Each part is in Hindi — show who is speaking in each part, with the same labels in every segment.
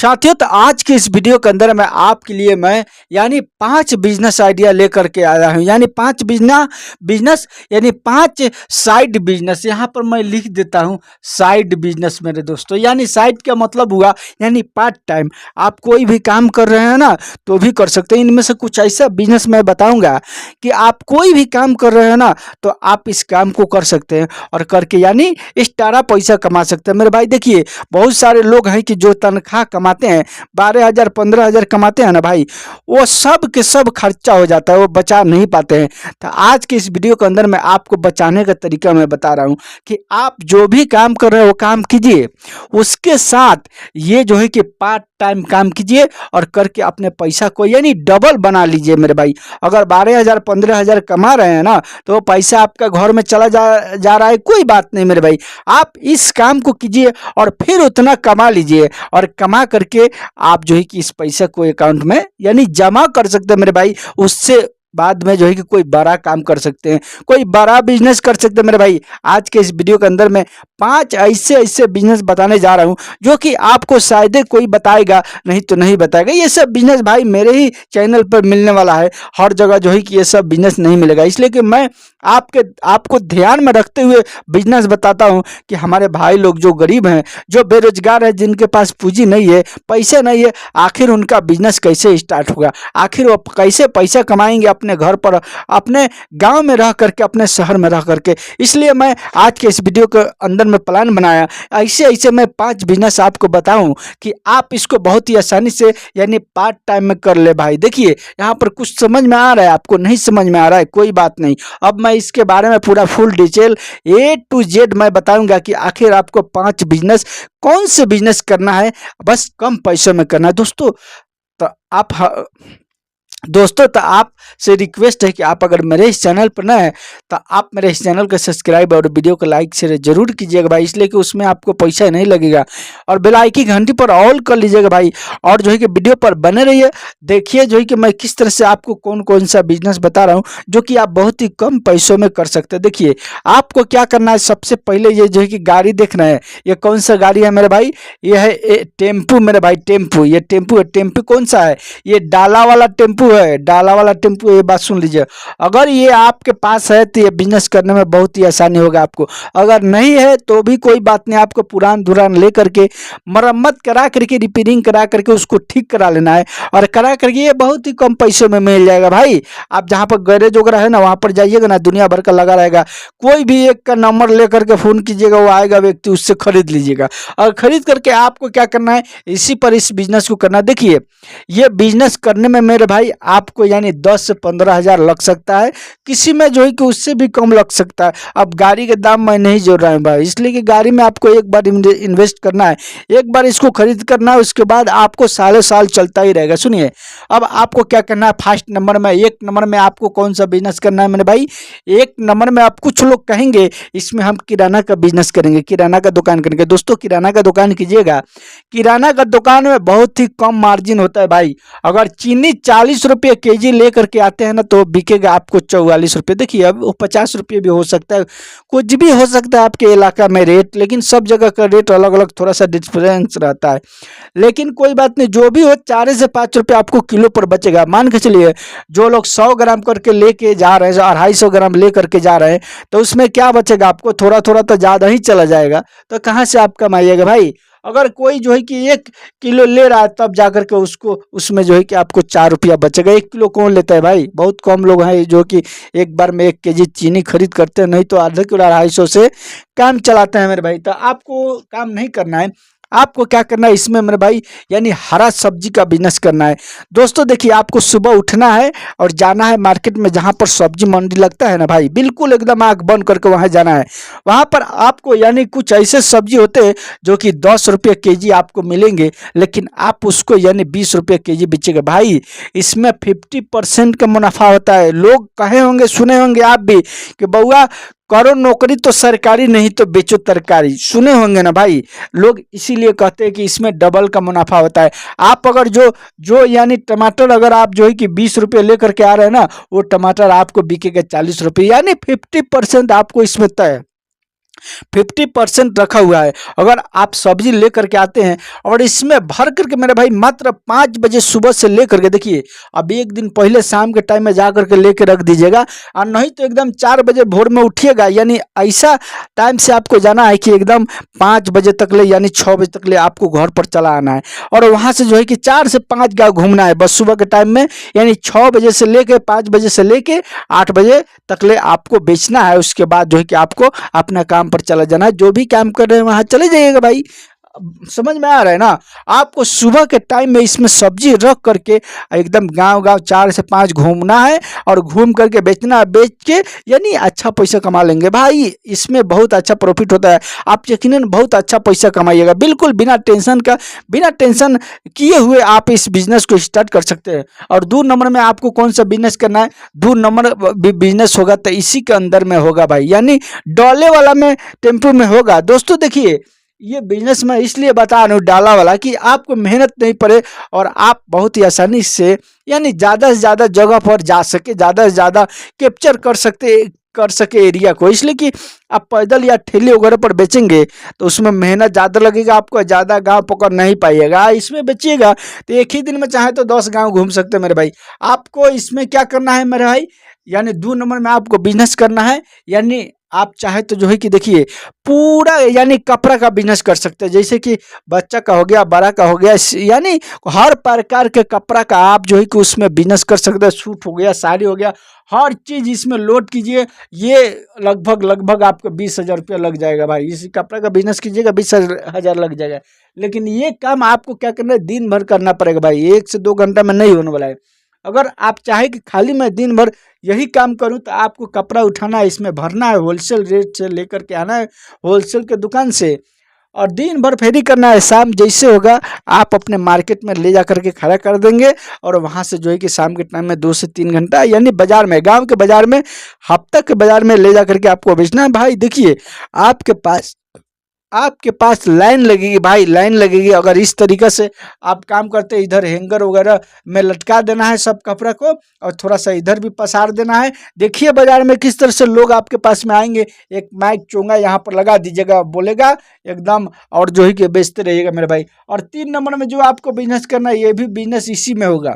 Speaker 1: साथियों, तो आज के इस वीडियो के अंदर मैं आपके लिए यानी 5 बिजनेस आइडिया लेकर के आया हूं। यानी 5 बिजनेस यानी 5 साइड बिजनेस। यहाँ पर मैं लिख देता हूं साइड बिजनेस मेरे दोस्तों। यानी साइड का मतलब हुआ यानी पार्ट टाइम। आप कोई भी काम कर रहे हैं ना तो भी कर सकते हैं। इनमें से कुछ ऐसा बिजनेस मैं बताऊंगा कि आप कोई भी काम कर रहे हैं ना तो आप इस काम को कर सकते हैं और करके यानी एक्स्ट्रा पैसा कमा सकते हैं। मेरे भाई देखिए, बहुत सारे लोग हैं कि जो तनख्वाह कमाते हैं 12,000 15,000 कमाते हैं ना भाई, वो सब के सब खर्चा हो जाता है, वो बचा नहीं पाते हैं। तो आज के इस वीडियो के अंदर मैं आपको बचाने का तरीका मैं बता रहा हूं कि आप जो भी काम कर रहे हो वो काम कीजिए, उसके साथ ये जो है कि पार्ट टाइम काम कीजिए और करके अपने पैसा को यानी डबल बना लीजिए। मेरे भाई, अगर 12,000 15,000 कमा रहे हैं ना तो वो पैसा आपका घर में चला जा रहा है, कोई बात नहीं मेरे भाई। आप इस काम को कीजिए और फिर उतना कमा लीजिए और कमा करके आप जो है कि इस पैसे को अकाउंट में यानी जमा कर सकते हैं मेरे भाई। उससे बाद में जो है कि कोई बड़ा काम कर सकते हैं, कोई बड़ा बिजनेस कर सकते हैं मेरे भाई। आज के इस वीडियो के अंदर मैं 5 ऐसे बिजनेस बताने जा रहा हूं जो कि आपको शायद कोई बताएगा नहीं तो नहीं बताएगा। ये सब बिजनेस भाई मेरे ही चैनल पर मिलने वाला है, हर जगह जो है कि ये सब बिजनेस नहीं मिलेगा। इसलिए कि मैं आपको ध्यान में रखते हुए बिजनेस बताता हूं कि हमारे भाई लोग जो गरीब हैं, जो बेरोजगार है, जिनके पास पूंजी नहीं है, पैसे नहीं है, आखिर उनका बिजनेस कैसे स्टार्ट होगा, आखिर वो कैसे पैसा कमाएंगे अपने घर पर, अपने गांव में रह करके, अपने शहर में रह करके। इसलिए मैं आज के इस वीडियो के अंदर में प्लान बनाया, ऐसे मैं 5 बिजनेस आपको बताऊं कि आप इसको बहुत ही आसानी से यानी पार्ट टाइम में कर ले भाई। देखिए, यहाँ पर कुछ समझ में आ रहा है, आपको नहीं समझ में आ रहा है, कोई बात नहीं। अब मैं इसके बारे में पूरा full detail A to Z मैं बताऊंगा कि आखिर आपको 5 बिजनेस कौन से बिजनेस करना है, बस कम पैसों में करना है दोस्तों। तो आप से रिक्वेस्ट है कि आप अगर मेरे इस चैनल पर नए हैं तो आप मेरे इस चैनल को सब्सक्राइब और वीडियो को लाइक शेयर जरूर कीजिएगा भाई, इसलिए कि उसमें आपको पैसा नहीं लगेगा। और बेल आइकन की घंटी पर ऑल कर लीजिएगा भाई, और जो है कि वीडियो पर बने रहिए। देखिए जो है कि मैं किस तरह से आपको कौन कौन सा बिजनेस बता रहा हूँ जो कि आप बहुत ही कम पैसों में कर सकते हैं। देखिए, आपको क्या करना है, सबसे पहले ये जो है कि गाड़ी देखना है। ये कौन सा गाड़ी है मेरे भाई, ये है टेम्पू मेरे भाई, टेम्पू। ये टेम्पू है। टेम्पू कौन सा है, ये डाला वाला टेम्पू है, डाला वाला टेम्पू। ये बात सुन लीजिए, अगर ये आपके पास है तो ये बिजनेस करने में बहुत ही आसानी होगा आपको। अगर नहीं है तो भी कोई बात नहीं, आपको पुरान धुरान ले करके मरम्मत करा करके, रिपेयरिंग करा करके उसको ठीक करा लेना है और करा करके ये बहुत ही कम पैसों में मिल जाएगा भाई। आप जहाँ पर गैरेज वगैरह है ना, वहाँ पर जाइएगा ना, दुनिया भर का लगा रहेगा। कोई भी एक का नंबर लेकर के फोन कीजिएगा, वो आएगा व्यक्ति, उससे खरीद लीजिएगा। और खरीद करके आपको क्या करना है, इसी पर इस बिजनेस को करना है। देखिए, ये बिजनेस करने में मेरे भाई आपको यानी 10 से 15,000 लग सकता है, किसी में जो है कि उससे भी कम लग सकता है। अब गाड़ी के दाम मैं नहीं जोड़ रहा हूँ भाई, इसलिए कि गाड़ी में आपको एक बार इन्वेस्ट करना है, एक बार इसको खरीद करना है, उसके बाद आपको सालों साल चलता ही रहेगा। सुनिए, अब आपको क्या करना है, फर्स्ट नंबर में, 1 नंबर में आपको कौन सा बिजनेस करना है मेरे भाई। 1 नंबर में आप, कुछ लोग कहेंगे इसमें हम किराना का बिजनेस करेंगे, किराना का दुकान करेंगे। दोस्तों, किराना का दुकान कीजिएगा, किराना का दुकान में बहुत ही कम मार्जिन होता है भाई। अगर चीनी 40 रुपये केजी लेकर के आते हैं ना तो बिकेगा आपको 44 रुपये। देखिए, अब वो 50 रुपये भी हो सकता है, कुछ भी हो सकता है आपके इलाका में रेट, लेकिन सब जगह का रेट अलग अलग थोड़ा सा डिफरेंस रहता है। लेकिन कोई बात नहीं, जो भी हो 4 से 5 रुपये आपको किलो पर बचेगा। मान के चलिए, जो लोग 100 ग्राम करके लेके जा रहे हैं, 250 ग्राम ले करके जा रहे हैं, तो उसमें क्या बचेगा आपको, थोड़ा थोड़ा तो ज़्यादा ही चला जाएगा। तो कहाँ से आप कमाइएगा भाई। अगर कोई जो है कि 1 किलो ले रहा है तब जाकर के उसको, उसमें जो है कि आपको 4 रुपया बचेगा। 1 किलो कौन लेता है भाई, बहुत कम लोग हैं जो कि एक बार में 1 केजी चीनी खरीद करते हैं, नहीं तो आधा किलो 250 से काम चलाते हैं मेरे भाई। तो आपको काम नहीं करना है, आपको क्या करना है इसमें मेरे भाई, यानी हरा सब्जी का बिजनेस करना है। दोस्तों देखिए, आपको सुबह उठना है और जाना है मार्केट में, जहाँ पर सब्जी मंडी लगता है ना भाई, बिल्कुल एकदम आँख बंद करके वहाँ जाना है। वहाँ पर आपको यानी कुछ ऐसे सब्जी होते हैं जो कि 10 रुपये केजी आपको मिलेंगे, लेकिन आप उसको यानी 20 रुपये केजी बेचेगा भाई। इसमें 50% का मुनाफा होता है। लोग कहे होंगे, सुने होंगे आप भी कि बउआ करो नौकरी तो सरकारी, नहीं तो बेचो तरकारी। सुने होंगे ना भाई, लोग इसीलिए कहते हैं कि इसमें डबल का मुनाफा होता है। आप अगर जो यानी टमाटर अगर आप जो है कि 20 रुपये लेकर के आ रहे हैं ना, वो टमाटर आपको बिकेगा 40 रुपये, यानी 50% आपको इसमें तय 50% रखा हुआ है। अगर आप सब्जी लेकर के आते हैं और इसमें भर करके मेरे भाई मात्र 5 बजे सुबह से लेकर के देखिए, अब एक दिन पहले शाम के टाइम में जा करके लेके रख दीजिएगा, और नहीं तो एकदम 4 बजे भोर में उठिएगा, यानी ऐसा टाइम से आपको जाना है कि एकदम 5 बजे तक ले, यानी 6 बजे तक ले आपको घर पर चला आना है, और वहाँ से जो है कि 4 से 5 गाँव घूमना है बस सुबह के टाइम में, यानी 6 बजे से लेके 5 बजे से लेके 8 बजे तक ले आपको बेचना है। उसके बाद जो है कि आपको अपना काम पर चला जाना है, जो भी काम कर रहे हैं वहां चले जाइएगा भाई। समझ में आ रहा है ना? आपको सुबह के टाइम में इसमें सब्जी रख करके एकदम गांव गांव 4 से 5 घूमना है और घूम करके बेचना है, बेच के यानी अच्छा पैसा कमा लेंगे भाई। इसमें बहुत अच्छा प्रॉफिट होता है, आप यकीनन बहुत अच्छा पैसा कमाइएगा, बिल्कुल बिना टेंशन का, बिना टेंशन किए हुए आप इस बिजनेस को स्टार्ट कर सकते हैं। और 2 नंबर में आपको कौन सा बिजनेस करना है? 2 नंबर बिजनेस होगा तो इसी के अंदर में होगा भाई, यानी डॉले वाला में, टेम्पो में होगा। दोस्तों देखिए, ये बिजनेस मैं इसलिए बता रहा हूँ डाला वाला, कि आपको मेहनत नहीं पड़े और आप बहुत ही आसानी से यानी ज़्यादा से ज़्यादा जगह पर जा सके, ज़्यादा से ज़्यादा कैप्चर कर सके एरिया को। इसलिए कि आप पैदल या ठेले वगैरह पर बेचेंगे तो उसमें मेहनत ज़्यादा लगेगा, आपको ज़्यादा गांव पकड़ नहीं पाइएगा। इसमें बेचिएगा तो एक ही दिन में चाहे तो 10 गांव घूम सकते हैं मेरे भाई। आपको इसमें क्या करना है मेरे भाई, यानी 2 नंबर में आपको बिजनेस करना है, यानी आप चाहे तो जो है कि देखिए पूरा यानी कपड़ा का बिजनेस कर सकते हैं, जैसे कि बच्चा का हो गया, बड़ा का हो गया, यानी हर प्रकार के कपड़ा का आप जो है कि उसमें बिजनेस कर सकते हैं। सूट हो गया, साड़ी हो गया, हर चीज़ इसमें लोड कीजिए। ये लगभग आपको 20,000 रुपया लग जाएगा भाई। इसी कपड़ा का बिजनेस कीजिएगा 20,000 लग जाएगा। लेकिन ये काम आपको क्या करना है, दिन भर करना पड़ेगा भाई, 1 से 2 घंटा में नहीं होने वाला है। अगर आप चाहे कि खाली मैं दिन भर यही काम करूं तो आपको कपड़ा उठाना है, इसमें भरना है, होलसेल रेट से लेकर के आना है होलसेल के दुकान से, और दिन भर फेरी करना है। शाम जैसे होगा आप अपने मार्केट में ले जा करके खड़ा कर देंगे, और वहां से जो है कि शाम के टाइम में 2 से 3 घंटा यानी बाजार में, गांव के बाजार में, हफ्ता के बाजार में ले जा करके आपको बेचना है भाई। देखिए आपके पास लाइन लगेगी भाई, लाइन लगेगी। अगर इस तरीक़े से आप काम करते, इधर हैंगर वगैरह में लटका देना है सब कपड़ा को, और थोड़ा सा इधर भी पसार देना है। देखिए बाजार में किस तरह से लोग आपके पास में आएंगे, एक माइक चोंगा यहाँ पर लगा दीजिएगा, बोलेगा एकदम, और जो ही के बेचते रहिएगा मेरे भाई। और 3 नंबर में जो आपको बिजनेस करना है, ये भी बिजनेस इसी में होगा।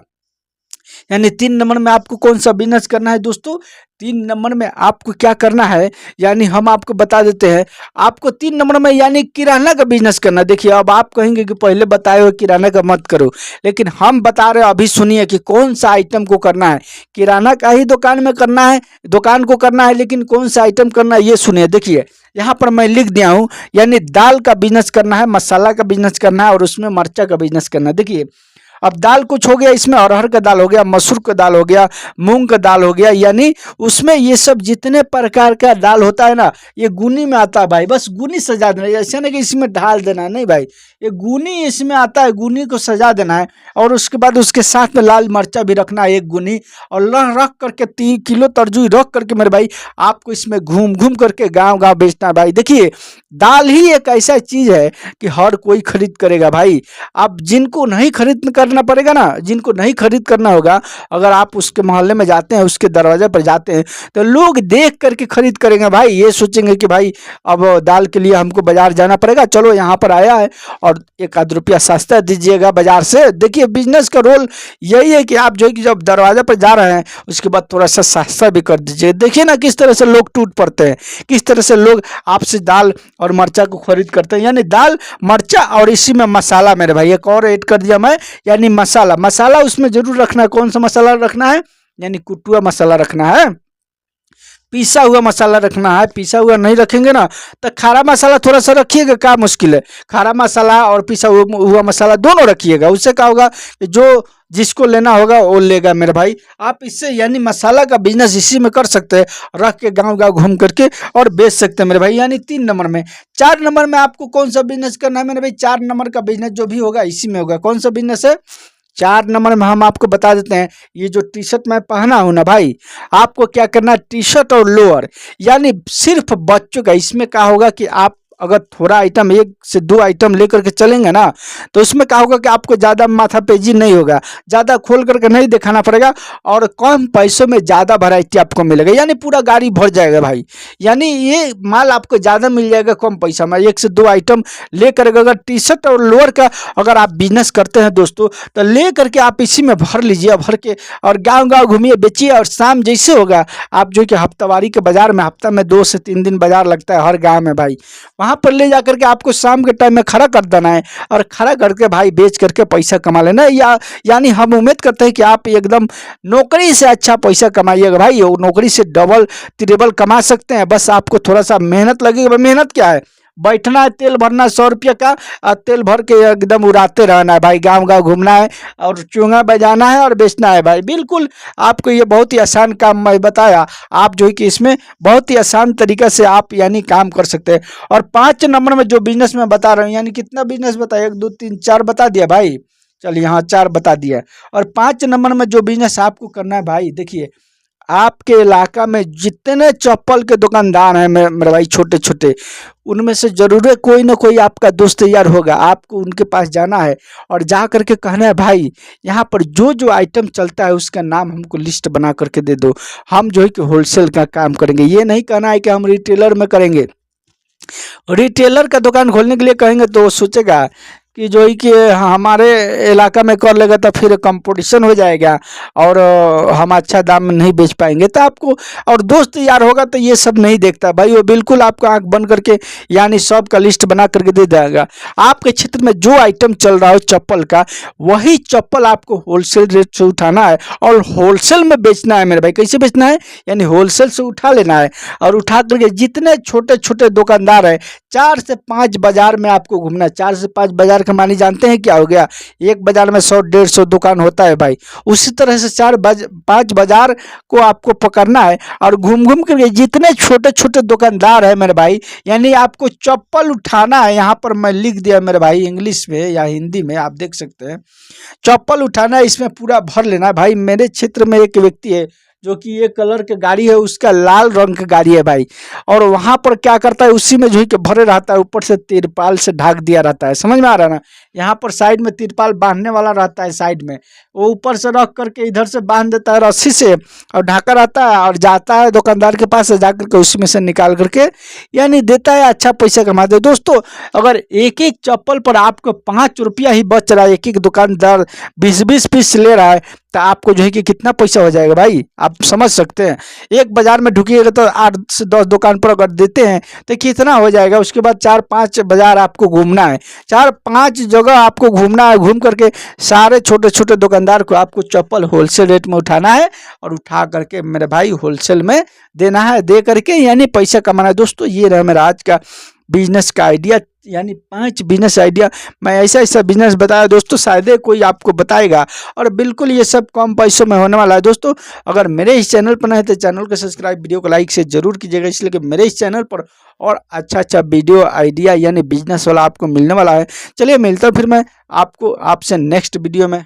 Speaker 1: यानी 3 नंबर में आपको कौन सा बिजनेस करना है दोस्तों? 3 नंबर में आपको क्या करना है, यानी हम आपको बता देते हैं। आपको 3 नंबर में यानी किराना का बिजनेस करना है। देखिए अब आप कहेंगे कि पहले बताए हुए किराना का मत करो, लेकिन हम बता रहे हैं, अभी सुनिए कि कौन सा आइटम को करना है। किराना का ही दुकान में करना है, दुकान को करना है, लेकिन कौन सा आइटम करना है ये सुनिए। देखिए यहाँ पर मैं लिख दिया हूँ, यानी दाल का बिजनेस करना है, मसाला का बिजनेस करना है, और उसमें मर्चा का बिजनेस करना है। देखिए अब दाल कुछ हो गया, इसमें अरहर का दाल हो गया, मसूर का दाल हो गया, मूंग का दाल हो गया, यानी उसमें ये सब जितने प्रकार का दाल होता है ना, ये गुनी में आता है भाई। बस गुनी सजा देना, ऐसा नहीं कि इसमें ढाल देना नहीं भाई, ये गुनी इसमें आता है, गुनी को सजा देना है। और उसके बाद उसके साथ में लाल मिर्चा भी रखना है 1 गुनी, और रख करके 3 किलो तरजुई रख करके मेरे भाई आपको इसमें घूम घूम करके गाँव गाँव बेचना है भाई। देखिए दाल ही एक ऐसा चीज़ है कि हर कोई खरीद करेगा भाई। अब जिनको नहीं खरीद करना पड़ेगा ना, जिनको नहीं खरीद करना होगा, अगर आप उसके मोहल्ले में जाते हैं, उसके दरवाजे पर जाते हैं, तो लोग देख करके खरीद करेंगे भाई। ये सोचेंगे कि भाई अब दाल के लिए हमको बाजार जाना पड़ेगा, चलो यहाँ पर आया है और 1 आध रुपया सस्ता दीजिएगा बाजार से। देखिए बिजनेस का रोल यही है कि आप जो है कि जब दरवाजे पर जा रहे हैं उसके बाद थोड़ा सा सस्ता भी कर दीजिए। देखिए ना किस तरह से लोग टूट पड़ते हैं, किस तरह से लोग आपसे दाल और मर्चा को खरीद करते हैं। यानी दाल, मर्चा और इसी में मसाला मेरे भाई एक और ऐड कर दिया मैं, यानी मसाला उसमें जरूर रखना है। कौन सा मसाला रखना है? यानी कुटुआ मसाला रखना है, पिसा हुआ मसाला रखना है। पिसा हुआ नहीं रखेंगे ना तो खारा मसाला थोड़ा सा रखिएगा, क्या मुश्किल है। खारा मसाला और पिसा हुआ मसाला दोनों रखिएगा, उससे क्या होगा जो जिसको लेना होगा वो लेगा मेरे भाई। आप इससे यानी मसाला का बिजनेस इसी में कर सकते हैं, रख के गांव गांव घूम करके और बेच सकते हैं मेरे भाई। यानी 3 नंबर में। 4 नंबर में आपको कौन सा बिजनेस करना है मेरे भाई? 4 नंबर का बिजनेस जो भी होगा इसी में होगा। कौन सा बिजनेस है? 4 नंबर में हम आपको बता देते हैं। ये जो टी शर्ट मैं पहना हूं ना भाई, आपको क्या करना है, टी शर्ट और लोअर, यानी सिर्फ बच्चों का। इसमें क्या होगा कि आप अगर थोड़ा आइटम 1 से 2 आइटम लेकर के चलेंगे ना, तो उसमें क्या होगा कि आपको ज़्यादा माथापेजी नहीं होगा, ज़्यादा खोल करके नहीं दिखाना पड़ेगा और कम पैसों में ज़्यादा वैरायटी आपको मिलेगा, यानी पूरा गाड़ी भर जाएगा भाई। यानी ये माल आपको ज़्यादा मिल जाएगा कम पैसा में। 1 से 2 आइटम लेकर अगर टी शर्ट और लोअर का अगर आप बिजनेस करते हैं दोस्तों, तो ले करके आप इसी में भर लीजिए, भर के और गांव-गांव घूमिए, बेचिए और शाम जैसे होगा आप जो कि हफ्तावारी के बाज़ार में हफ्ता में 2 से 3 दिन बाज़ार लगता है हर गाँव में भाई, वहाँ पर ले जा करके आपको शाम के टाइम में खड़ा कर देना है और खड़ा करके भाई बेच करके पैसा कमा लेना है। यानी हम उम्मीद करते हैं कि आप एकदम नौकरी से अच्छा पैसा कमाइएगा भाई, नौकरी से डबल ट्रिपल कमा सकते हैं। बस आपको थोड़ा सा मेहनत लगेगी। मेहनत क्या है, बैठना है, तेल भरना 100 रुपये का और तेल भर के एकदम उड़ाते रहना है भाई, गांव गांव घूमना है और चोंगा बजाना है और बेचना है भाई। बिल्कुल आपको ये बहुत ही आसान काम मैं बताया, आप जो है कि इसमें बहुत ही आसान तरीक़ा से आप यानी काम कर सकते हैं। और 5 नंबर में जो बिजनेस मैं बता रहा हूँ, यानी कितना बिजनेस बताया, 1 2 3 4 बता दिया भाई, चलिए हाँ 4 बता दिया। और 5 नंबर में जो बिजनेस आपको करना है भाई, देखिए आपके इलाका में जितने चप्पल के दुकानदार हैं मेरे भाई, छोटे छोटे, उनमें से ज़रूर कोई ना कोई आपका दोस्त यार होगा। आपको उनके पास जाना है और जा करके कहना है भाई यहाँ पर जो जो आइटम चलता है उसका नाम हमको लिस्ट बना करके दे दो, हम जो है कि होलसेल का काम करेंगे। ये नहीं कहना है कि हम रिटेलर में करेंगे। रिटेलर का दुकान खोलने के लिए कहेंगे तो वो सोचेगा कि जो है कि हमारे इलाका में कर लेगा तो फिर कंपटीशन हो जाएगा और हम अच्छा दाम में नहीं बेच पाएंगे। तो आपको और दोस्त यार होगा तो ये सब नहीं देखता भाई, वो बिल्कुल आपको आंख बंद करके यानी सब का लिस्ट बना करके दे देगा। आपके क्षेत्र में जो आइटम चल रहा हो चप्पल का, वही चप्पल आपको होलसेल रेट से उठाना है और होलसेल में बेचना है मेरे भाई। कैसे बेचना है, यानी होलसेल से उठा लेना है और उठा करके जितने छोटे छोटे दुकानदार हैं 4 से 5 बाजार में आपको घूमना है। 4 से 5 बाजार का मानी जानते हैं क्या हो गया, एक बाजार में 100-150 दुकान होता है भाई। उसी तरह से 4-5 बाजार को आपको पकड़ना है और घूम घूम करके जितने छोटे छोटे दुकानदार है मेरे भाई, यानी आपको चप्पल उठाना है। यहाँ पर मैं लिख दिया मेरे भाई इंग्लिश में या हिंदी में, आप देख सकते हैं। चप्पल उठाना है, इसमें पूरा भर लेना है भाई। मेरे क्षेत्र में एक व्यक्ति है जो कि ये कलर की गाड़ी है, उसका लाल रंग की गाड़ी है भाई, और वहाँ पर क्या करता है, उसी में जो है कि भरे रहता है, ऊपर से तिरपाल से ढक दिया रहता है। समझ में आ रहा है ना, यहाँ पर साइड में तिरपाल बांधने वाला रहता है, साइड में वो ऊपर से रख करके इधर से बांध देता है रस्सी से और ढका रहता है और जाता है दुकानदार के पास, जा करके उसी में से निकाल करके यानी देता है, अच्छा पैसा कमाते हैं। दोस्तों अगर एक एक चप्पल पर आपको 5 रुपया ही बच रहा है, एक एक दुकानदार 20-20 पीस ले रहा है, तो आपको जो है कि कितना पैसा हो जाएगा भाई, आप समझ सकते हैं। एक बाजार में ढुकिएगा तो 8 से 10 दुकान पर अगर देते हैं तो कितना हो जाएगा। उसके बाद 4-5 बाजार आपको घूमना है, 4-5 जगह आपको घूमना है, घूम करके सारे छोटे छोटे दुकानदार को आपको चप्पल होलसेल रेट में उठाना है और उठा करके मेरे भाई होलसेल में देना है, दे करके यानी पैसा कमाना है। दोस्तों ये रहा मेरा आज का बिजनेस का आइडिया, यानी 5 बिजनेस आइडिया। मैं ऐसा ऐसा बिजनेस बताया दोस्तों, शायद कोई आपको बताएगा और बिल्कुल ये सब कम पैसों में होने वाला है। दोस्तों अगर मेरे इस चैनल पर नए तो चैनल को सब्सक्राइब, वीडियो को लाइक से जरूर कीजिएगा, इसलिए कि मेरे इस चैनल पर और अच्छा अच्छा वीडियो आइडिया यानी बिजनेस वाला आपको मिलने वाला है। चलिए मिलता हूँ फिर मैं आपको आपसे नेक्स्ट वीडियो में।